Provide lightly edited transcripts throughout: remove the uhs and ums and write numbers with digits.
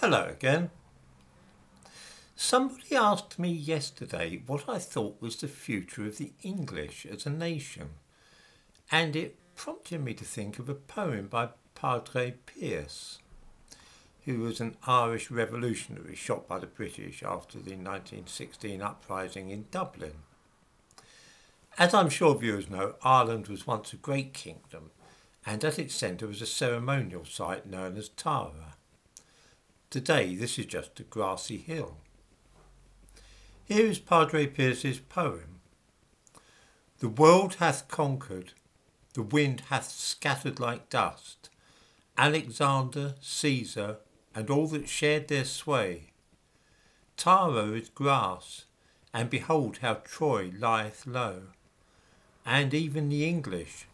Hello again. Somebody asked me yesterday what I thought was the future of the English as a nation, and it prompted me to think of a poem by Padre Pierce, who was an Irish revolutionary shot by the British after the 1916 uprising in Dublin. As I'm sure viewers know, Ireland was once a great kingdom, and at its centre was a ceremonial site known as Tara. Today this is just a grassy hill. Here is Padre Pierce's poem. The world hath conquered, the wind hath scattered like dust, Alexander, Caesar, and all that shared their sway. Tara is grass, and behold how Troy lieth low. And even the English,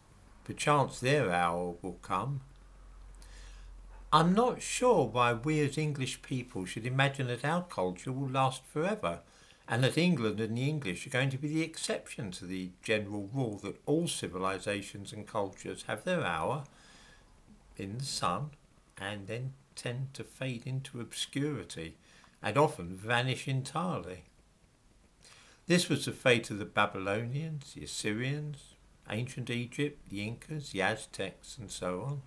perchance their hour will come. I'm not sure why we as English people should imagine that our culture will last forever, and that England and the English are going to be the exception to the general rule that all civilisations and cultures have their hour in the sun and then tend to fade into obscurity and often vanish entirely. This was the fate of the Babylonians, the Assyrians, ancient Egypt, the Incas, the Aztecs, and so on.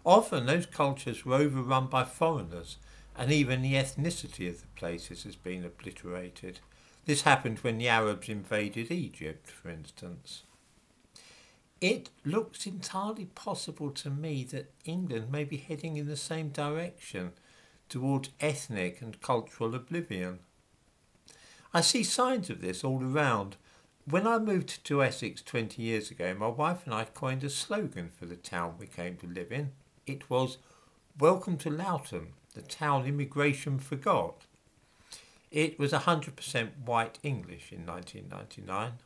Often those cultures were overrun by foreigners, and even the ethnicity of the places has been obliterated. This happened when the Arabs invaded Egypt, for instance. It looks entirely possible to me that England may be heading in the same direction, towards ethnic and cultural oblivion. I see signs of this all around. When I moved to Essex 20 years ago, my wife and I coined a slogan for the town we came to live in. It was, "Welcome to Loughton, the town immigration forgot." It was 100% white English in 1999.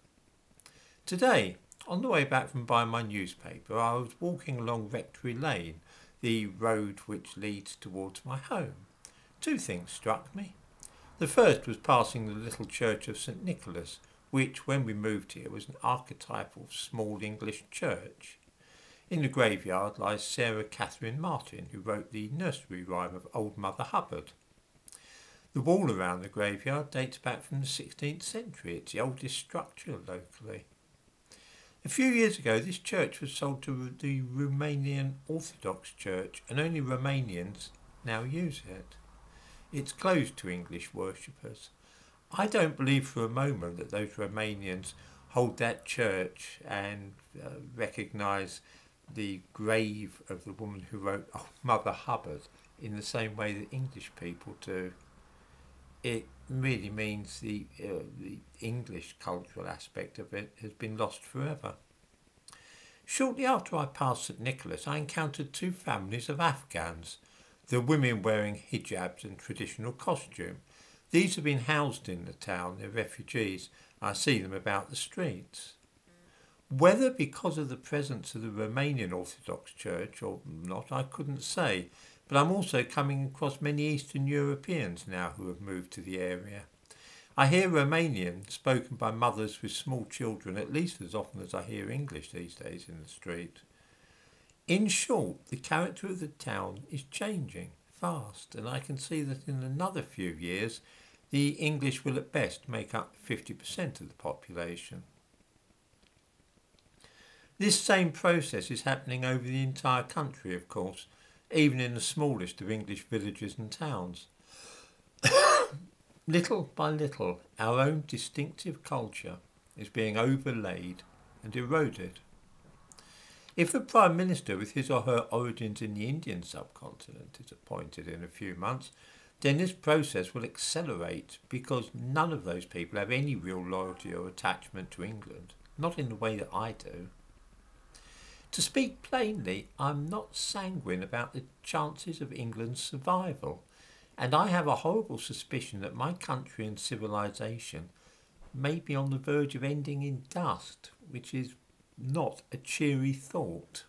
Today, on the way back from buying my newspaper, I was walking along Rectory Lane, the road which leads towards my home. Two things struck me. The first was passing the little church of St Nicholas, which, when we moved here, was an archetypal small English church. In the graveyard lies Sarah Catherine Martin, who wrote the nursery rhyme of Old Mother Hubbard. The wall around the graveyard dates back from the 16th century. It's the oldest structure locally. A few years ago, this church was sold to the Romanian Orthodox Church, and only Romanians now use it. It's closed to English worshippers. I don't believe for a moment that those Romanians hold that church and recognise the grave of the woman who wrote Mother Hubbard in the same way that English people do. It really means the English cultural aspect of it has been lost forever. Shortly after I passed St Nicholas, I encountered two families of Afghans, the women wearing hijabs and traditional costume. These have been housed in the town, they're refugees. I see them about the streets. Whether because of the presence of the Romanian Orthodox Church or not, I couldn't say, but I'm also coming across many Eastern Europeans now who have moved to the area. I hear Romanian spoken by mothers with small children at least as often as I hear English these days in the street. In short, the character of the town is changing fast, and I can see that in another few years the English will at best make up 50% of the population. This same process is happening over the entire country, of course, even in the smallest of English villages and towns. Little by little, our own distinctive culture is being overlaid and eroded. If the Prime Minister with his or her origins in the Indian subcontinent is appointed in a few months, then this process will accelerate because none of those people have any real loyalty or attachment to England, not in the way that I do. To speak plainly, I'm not sanguine about the chances of England's survival, and I have a horrible suspicion that my country and civilization may be on the verge of ending in dust, which is not a cheery thought.